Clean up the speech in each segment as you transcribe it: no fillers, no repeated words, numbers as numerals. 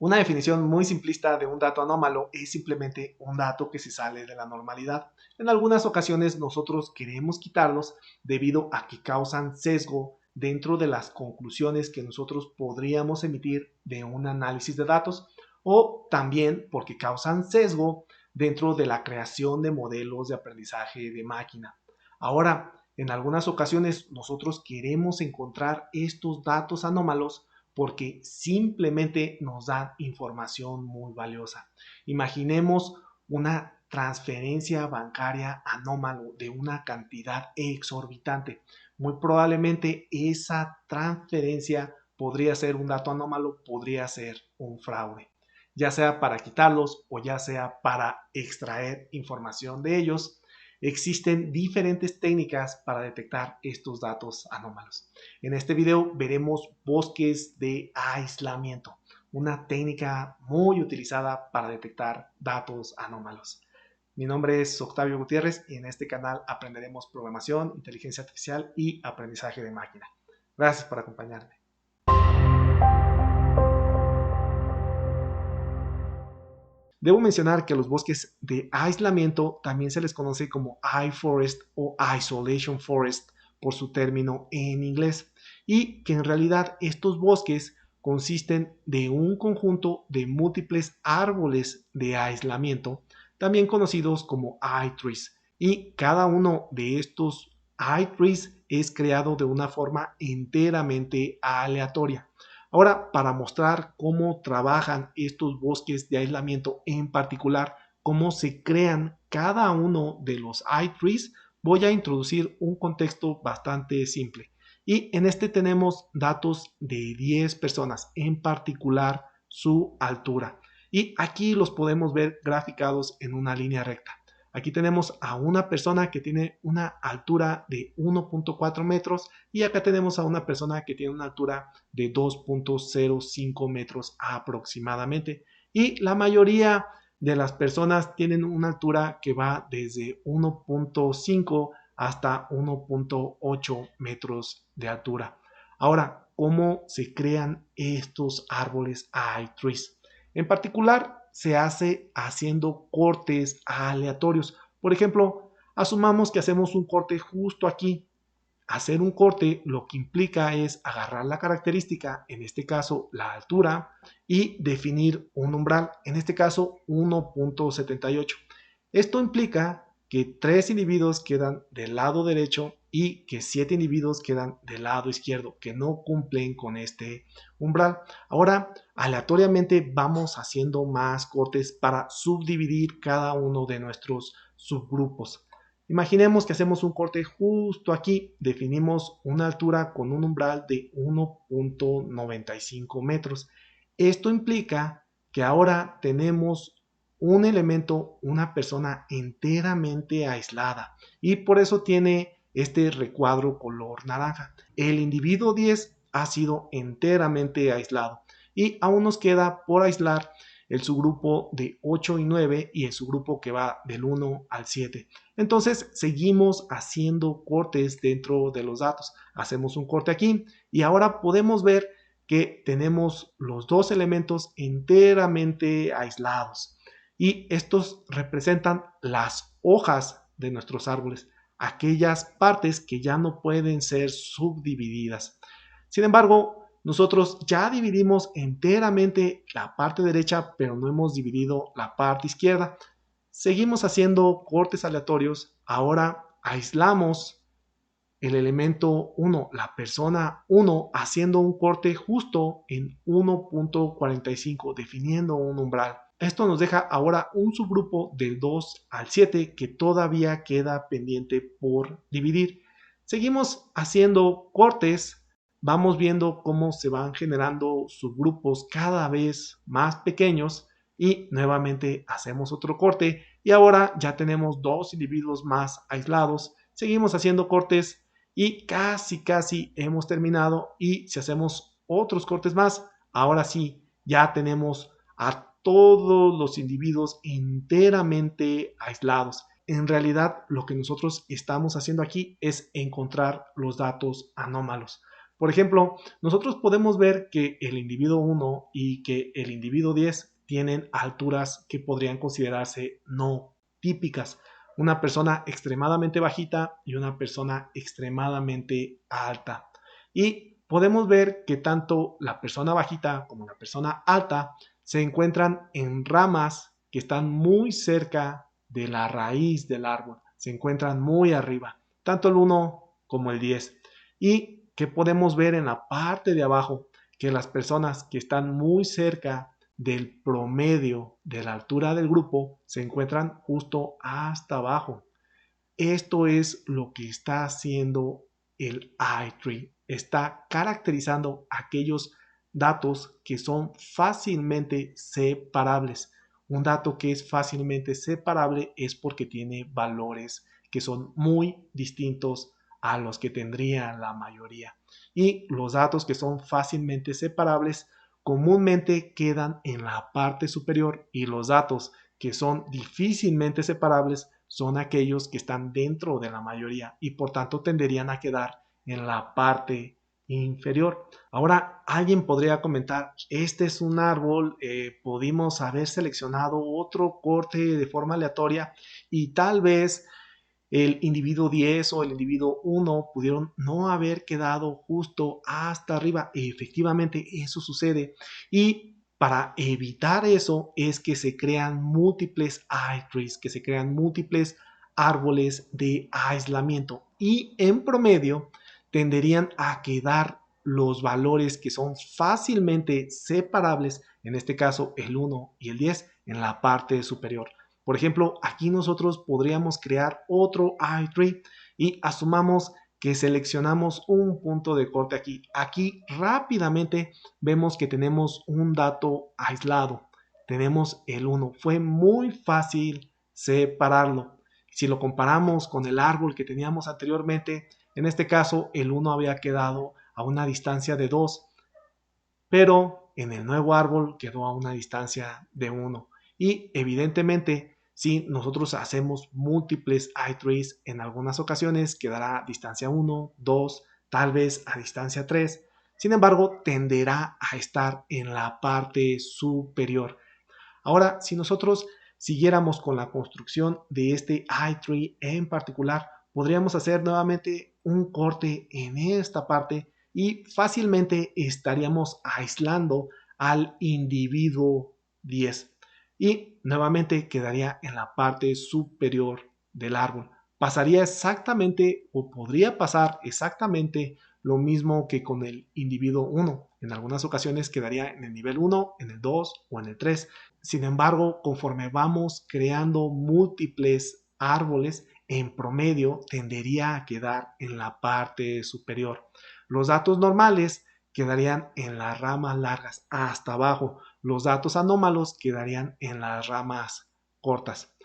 Una definición muy simplista de un dato anómalo es simplemente un dato que se sale de la normalidad. En algunas ocasiones nosotros queremos quitarlos debido a que causan sesgo dentro de las conclusiones que nosotros podríamos emitir de un análisis de datos, o también porque causan sesgo dentro de la creación de modelos de aprendizaje de máquina. Ahora, en algunas ocasiones nosotros queremos encontrar estos datos anómalos porque simplemente nos dan información muy valiosa. Imaginemos una transferencia bancaria anómalo de una cantidad exorbitante. Muy probablemente esa transferencia podría ser un dato anómalo, podría ser un fraude, ya sea para quitarlos o ya sea para extraer información de ellos. Existen diferentes técnicas para detectar estos datos anómalos. En este video veremos bosques de aislamiento, una técnica muy utilizada para detectar datos anómalos. Mi nombre es Octavio Gutiérrez y en este canal aprenderemos programación, inteligencia artificial y aprendizaje de máquina. Gracias por acompañarme. Debo mencionar que a los bosques de aislamiento también se les conoce como iForest o Isolation Forest por su término en inglés, y que en realidad estos bosques consisten de un conjunto de múltiples árboles de aislamiento, también conocidos como iTrees, y cada uno de estos iTrees es creado de una forma enteramente aleatoria. Ahora, para mostrar cómo trabajan estos bosques de aislamiento, en particular cómo se crean cada uno de los iTrees, voy a introducir un contexto bastante simple. Y en este tenemos datos de 10 personas, en particular su altura. Y aquí los podemos ver graficados en una línea recta. Aquí tenemos a una persona que tiene una altura de 1.4 metros y acá tenemos a una persona que tiene una altura de 2.05 metros aproximadamente. Y la mayoría de las personas tienen una altura que va desde 1.5 hasta 1.8 metros de altura. Ahora, ¿cómo se crean estos árboles iTrees? En particular, se hace haciendo cortes aleatorios. Por ejemplo, asumamos que hacemos un corte justo aquí. Hacer un corte lo que implica es agarrar la característica, en este caso la altura, y definir un umbral, en este caso 1.78. Esto implica que 3 individuos quedan del lado derecho y que 7 individuos quedan del lado izquierdo, que no cumplen con este umbral. Ahora, aleatoriamente vamos haciendo más cortes para subdividir cada uno de nuestros subgrupos. Imaginemos que hacemos un corte justo aquí, definimos una altura con un umbral de 1.95 metros. Esto implica que ahora tenemos un elemento, una persona enteramente aislada, y por eso tiene este recuadro color naranja. El individuo 10 ha sido enteramente aislado y aún nos queda por aislar el subgrupo de 8 y 9 y el subgrupo que va del 1 al 7. Entonces seguimos haciendo cortes dentro de los datos. Hacemos un corte aquí y ahora podemos ver que tenemos los dos elementos enteramente aislados. Y estos representan las hojas de nuestros árboles, aquellas partes que ya no pueden ser subdivididas. Sin embargo, nosotros ya dividimos enteramente la parte derecha, pero no hemos dividido la parte izquierda. Seguimos haciendo cortes aleatorios. Ahora aislamos el elemento 1, la persona 1, haciendo un corte justo en 1.45, definiendo un umbral. Esto nos deja ahora un subgrupo del 2 al 7 que todavía queda pendiente por dividir. Seguimos haciendo cortes, vamos viendo cómo se van generando subgrupos cada vez más pequeños y nuevamente hacemos otro corte y ahora ya tenemos dos individuos más aislados. Seguimos haciendo cortes y casi hemos terminado, y si hacemos otros cortes más, ahora sí ya tenemos a todos los individuos enteramente aislados. En realidad lo que nosotros estamos haciendo aquí es encontrar los datos anómalos. Por ejemplo, nosotros podemos ver que el individuo 1 y que el individuo 10 tienen alturas que podrían considerarse no típicas. Una persona extremadamente bajita y una persona extremadamente alta. Y podemos ver que tanto la persona bajita como la persona alta se encuentran en ramas que están muy cerca de la raíz del árbol. Se encuentran muy arriba, tanto el 1 como el 10. Y que podemos ver en la parte de abajo que las personas que están muy cerca del promedio de la altura del grupo se encuentran justo hasta abajo. Esto es lo que está haciendo el iTree. Está caracterizando aquellos datos que son fácilmente separables. Un dato que es fácilmente separable es porque tiene valores que son muy distintos a los que tendría la mayoría. Y los datos que son fácilmente separables comúnmente quedan en la parte superior y los datos que son difícilmente separables son aquellos que están dentro de la mayoría y por tanto tenderían a quedar en la parte inferior. Ahora alguien podría comentar, este es un árbol, pudimos haber seleccionado otro corte de forma aleatoria y tal vez el individuo 10 o el individuo 1 pudieron no haber quedado justo hasta arriba. Efectivamente, eso sucede. Y para evitar eso es que se crean múltiples iTrees, que se crean múltiples árboles de aislamiento. Y en promedio tenderían a quedar los valores que son fácilmente separables, en este caso el 1 y el 10, en la parte superior. Por ejemplo, aquí nosotros podríamos crear otro iTree y asumamos que seleccionamos un punto de corte aquí. Aquí rápidamente vemos que tenemos un dato aislado. Tenemos el 1. Fue muy fácil separarlo. Si lo comparamos con el árbol que teníamos anteriormente, en este caso el 1 había quedado a una distancia de 2, pero en el nuevo árbol quedó a una distancia de 1. Y evidentemente, si nosotros hacemos múltiples iTrees, en algunas ocasiones quedará a distancia 1, 2, tal vez a distancia 3. Sin embargo, tenderá a estar en la parte superior. Ahora, si nosotros siguiéramos con la construcción de este iTree en particular, podríamos hacer nuevamente un corte en esta parte y fácilmente estaríamos aislando al individuo 10 y nuevamente quedaría en la parte superior del árbol. Pasaría exactamente o podría pasar exactamente lo mismo que con el individuo 1. En algunas ocasiones quedaría en el nivel 1, en el 2 o en el 3. Sin embargo, conforme vamos creando múltiples árboles, en promedio tendería a quedar en la parte superior. Los datos normales quedarían en las ramas largas hasta abajo. Los datos anómalos quedarían en las ramas cortas.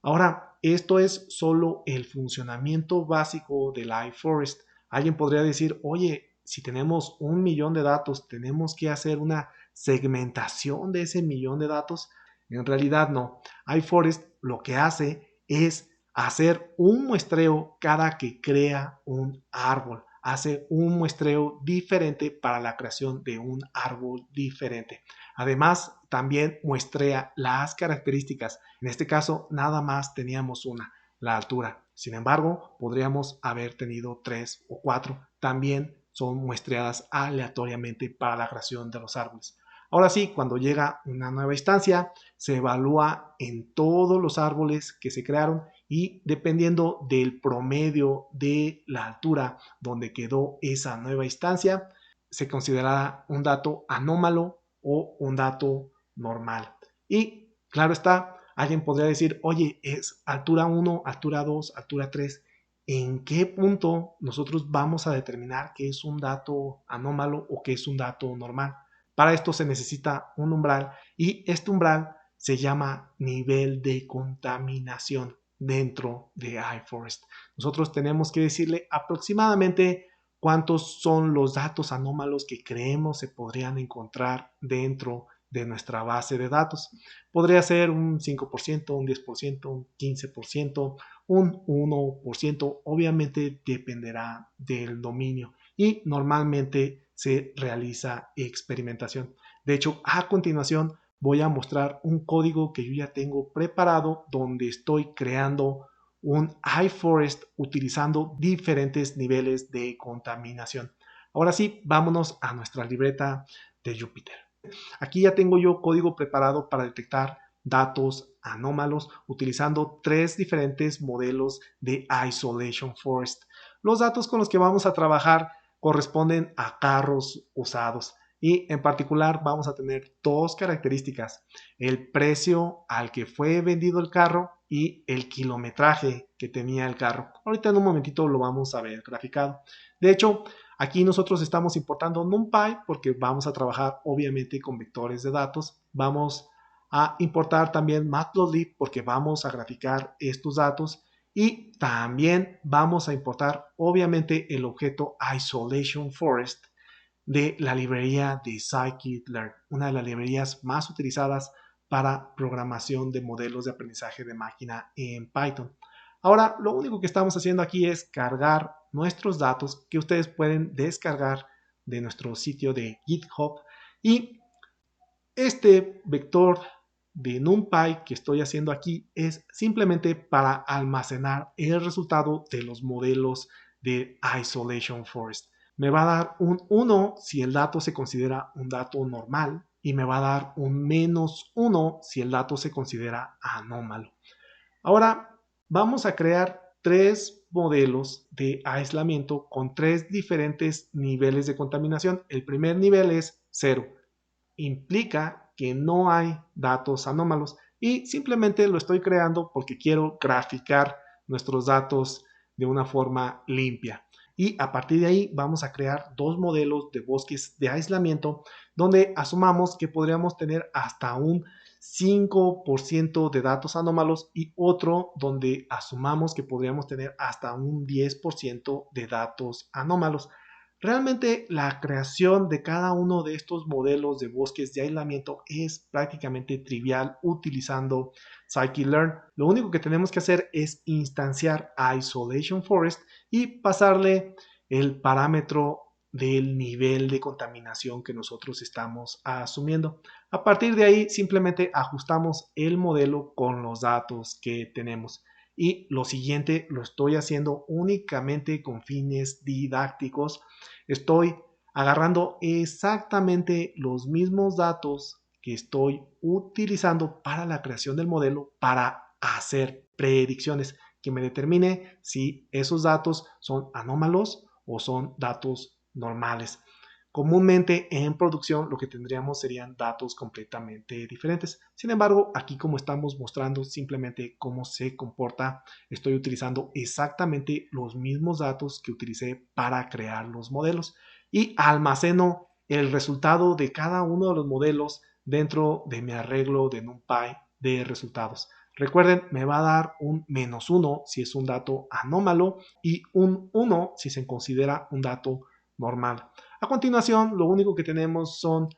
Ahora, esto es solo el funcionamiento básico del iForest. Alguien podría decir, oye, si tenemos 1 millón de datos, tenemos que hacer una segmentación de ese millón de datos. En realidad no. iForest lo que hace es hacer un muestreo cada que crea un árbol. Hace un muestreo diferente para la creación de un árbol diferente. Además, también muestrea las características. En este caso, nada más teníamos una, la altura. Sin embargo, podríamos haber tenido 3 o 4. También son muestreadas aleatoriamente para la creación de los árboles. Ahora sí, cuando llega una nueva instancia, se evalúa en todos los árboles que se crearon y dependiendo del promedio de la altura donde quedó esa nueva instancia, se considerará un dato anómalo o un dato normal. Y claro está, alguien podría decir, oye, es altura 1, altura 2, altura 3. ¿En qué punto nosotros vamos a determinar qué es un dato anómalo o qué es un dato normal? Para esto se necesita un umbral y este umbral se llama nivel de contaminación dentro de iForest. Nosotros tenemos que decirle aproximadamente cuántos son los datos anómalos que creemos se podrían encontrar dentro de nuestra base de datos. Podría ser un 5%, un 10%, un 15%, un 1%, obviamente dependerá del dominio. y normalmente se realiza experimentación. De hecho, a continuación voy a mostrar un código que yo ya tengo preparado donde estoy creando un iForest utilizando diferentes niveles de contaminación. Ahora sí, vámonos a nuestra libreta de Jupyter. Aquí ya tengo yo código preparado para detectar datos anómalos utilizando tres diferentes modelos de Isolation Forest. Los datos con los que vamos a trabajar corresponden a carros usados y en particular vamos a tener dos características: el precio al que fue vendido el carro y el kilometraje que tenía el carro. Ahorita en un momentito lo vamos a ver graficado. De hecho, aquí nosotros estamos importando NumPy porque vamos a trabajar obviamente con vectores de datos. Vamos a importar también Matplotlib porque vamos a graficar estos datos y también vamos a importar obviamente el objeto Isolation Forest de la librería de Scikit-learn, una de las librerías más utilizadas para programación de modelos de aprendizaje de máquina en Python. Ahora, lo único que estamos haciendo aquí es cargar nuestros datos que ustedes pueden descargar de nuestro sitio de GitHub, y este vector de NumPy que estoy haciendo aquí es simplemente para almacenar el resultado de los modelos de Isolation Forest. Me va a dar un 1 si el dato se considera un dato normal y me va a dar un -1 si el dato se considera anómalo. Ahora vamos a crear tres modelos de aislamiento con tres diferentes niveles de contaminación. El primer nivel es 0. Implica que no hay datos anómalos y simplemente lo estoy creando porque quiero graficar nuestros datos de una forma limpia. Y a partir de ahí vamos a crear dos modelos de bosques de aislamiento donde asumamos que podríamos tener hasta un 5% de datos anómalos y otro donde asumamos que podríamos tener hasta un 10% de datos anómalos. Realmente la creación de cada uno de estos modelos de bosques de aislamiento es prácticamente trivial utilizando Scikit-learn. Lo único que tenemos que hacer es instanciar Isolation Forest y pasarle el parámetro del nivel de contaminación que nosotros estamos asumiendo. A partir de ahí simplemente ajustamos el modelo con los datos que tenemos. Y lo siguiente lo estoy haciendo únicamente con fines didácticos. Estoy agarrando exactamente los mismos datos que estoy utilizando para la creación del modelo para hacer predicciones que me determine si esos datos son anómalos o son datos normales. Comúnmente en producción lo que tendríamos serían datos completamente diferentes. Sin embargo, aquí como estamos mostrando simplemente cómo se comporta, estoy utilizando exactamente los mismos datos que utilicé para crear los modelos y almaceno el resultado de cada uno de los modelos dentro de mi arreglo de NumPy de resultados. Recuerden, me va a dar un -1 si es un dato anómalo y un 1 si se considera un dato normal. A continuación, lo único que tenemos son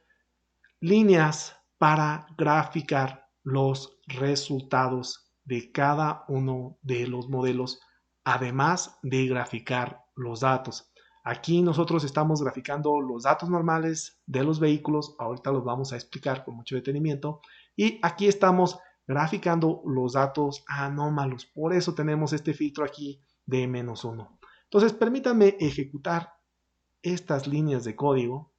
líneas para graficar los resultados de cada uno de los modelos, además de graficar los datos. Aquí nosotros estamos graficando los datos normales de los vehículos, ahorita los vamos a explicar con mucho detenimiento, y aquí estamos graficando los datos anómalos, por eso tenemos este filtro aquí de -1. Entonces permítanme ejecutar estas líneas de código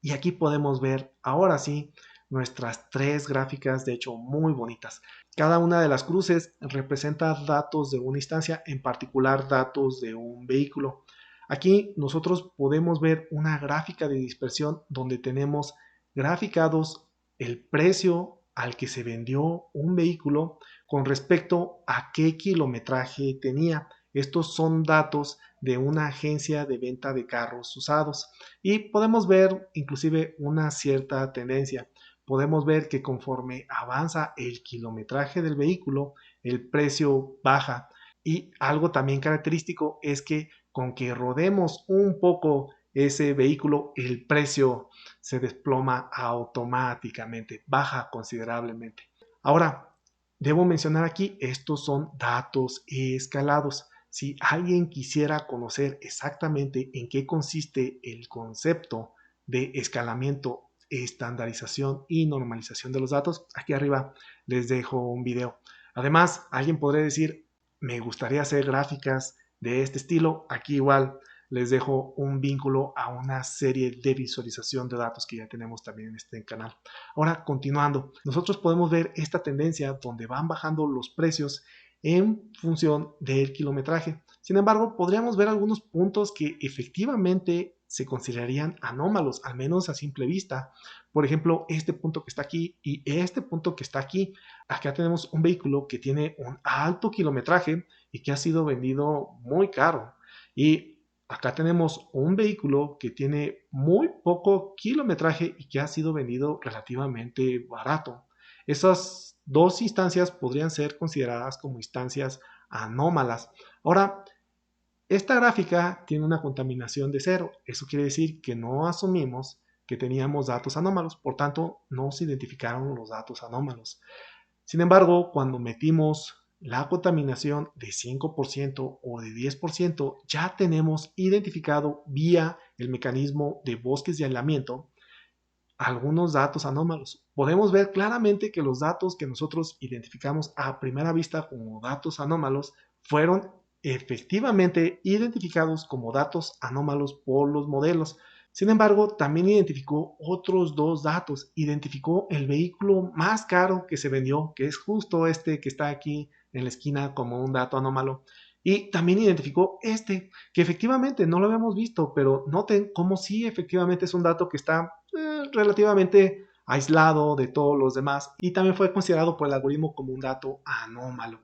y aquí podemos ver ahora sí nuestras tres gráficas, de hecho muy bonitas. Cada una de las cruces representa datos de una instancia, en particular datos de un vehículo. Aquí nosotros podemos ver una gráfica de dispersión donde tenemos graficados el precio al que se vendió un vehículo con respecto a qué kilometraje tenía. Estos son datos de una agencia de venta de carros usados y podemos ver inclusive una cierta tendencia. Podemos ver que conforme avanza el kilometraje del vehículo, el precio baja. Y algo también característico es que con que rodemos un poco ese vehículo, el precio se desploma automáticamente, baja considerablemente. Ahora, debo mencionar aquí, estos son datos escalados. si alguien quisiera conocer exactamente en qué consiste el concepto de escalamiento, estandarización y normalización de los datos, aquí arriba les dejo un video. Además, alguien podría decir, me gustaría hacer gráficas de este estilo. Aquí igual les dejo un vínculo a una serie de visualización de datos que ya tenemos también en este canal. Ahora, continuando, nosotros podemos ver esta tendencia donde van bajando los precios en función del kilometraje. Sin embargo, podríamos ver algunos puntos que efectivamente se considerarían anómalos, al menos a simple vista. Por ejemplo, este punto que está aquí y este punto que está aquí. Acá tenemos un vehículo que tiene un alto kilometraje y que ha sido vendido muy caro. Y acá tenemos un vehículo que tiene muy poco kilometraje y que ha sido vendido relativamente barato. Esas dos instancias podrían ser consideradas como instancias anómalas. Ahora, esta gráfica tiene una contaminación de cero. Eso quiere decir que no asumimos que teníamos datos anómalos, por tanto, no se identificaron los datos anómalos. Sin embargo, cuando metimos la contaminación de 5% o de 10%, ya tenemos identificado vía el mecanismo de bosques de aislamiento algunos datos anómalos. Podemos ver claramente que los datos que nosotros identificamos a primera vista como datos anómalos fueron efectivamente identificados como datos anómalos por los modelos. Sin embargo, también identificó otros dos datos. Identificó el vehículo más caro que se vendió, que es justo este que está aquí en la esquina como un dato anómalo. Y también identificó este, que efectivamente no lo habíamos visto, pero noten cómo sí efectivamente es un dato que está relativamente aislado de todos los demás y también fue considerado por el algoritmo como un dato anómalo.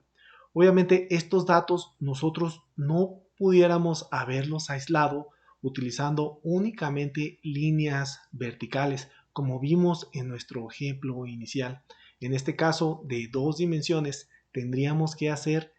Obviamente estos datos nosotros no pudiéramos haberlos aislado utilizando únicamente líneas verticales, como vimos en nuestro ejemplo inicial. En este caso de dos dimensiones tendríamos que hacer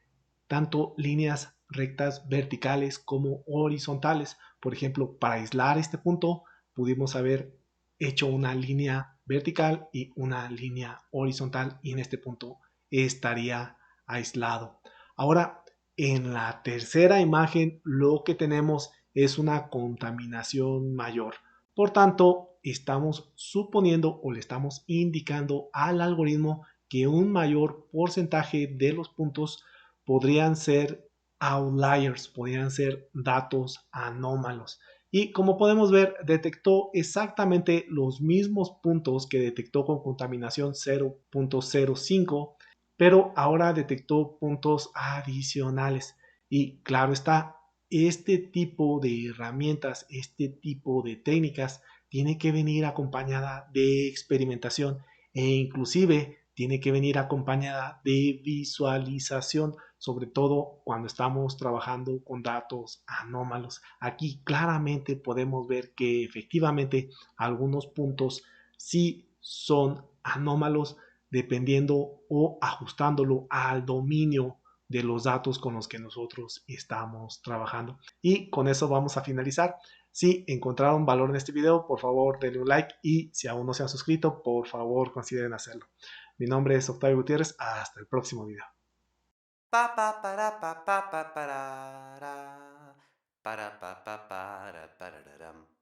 tanto líneas rectas verticales como horizontales. Por ejemplo, para aislar este punto pudimos haber hecho una línea vertical y una línea horizontal y en este punto estaría aislado. Ahora, en la tercera imagen lo que tenemos es una contaminación mayor. Por tanto, estamos suponiendo o le estamos indicando al algoritmo que un mayor porcentaje de los puntos podrían ser outliers, podrían ser datos anómalos. Y como podemos ver, detectó exactamente los mismos puntos que detectó con contaminación 0.05, pero ahora detectó puntos adicionales. Y claro está, este tipo de herramientas, este tipo de técnicas, tiene que venir acompañada de experimentación e inclusive tiene que venir acompañada de visualización, sobre todo cuando estamos trabajando con datos anómalos. Aquí claramente podemos ver que efectivamente algunos puntos sí son anómalos dependiendo o ajustándolo al dominio de los datos con los que nosotros estamos trabajando. Y con eso vamos a finalizar. Si encontraron valor en este video, por favor denle un like y si aún no se han suscrito, por favor consideren hacerlo. Mi nombre es Octavio Gutiérrez. Hasta el próximo video. Pa pa para pa pa pa para para pa pa para pararam.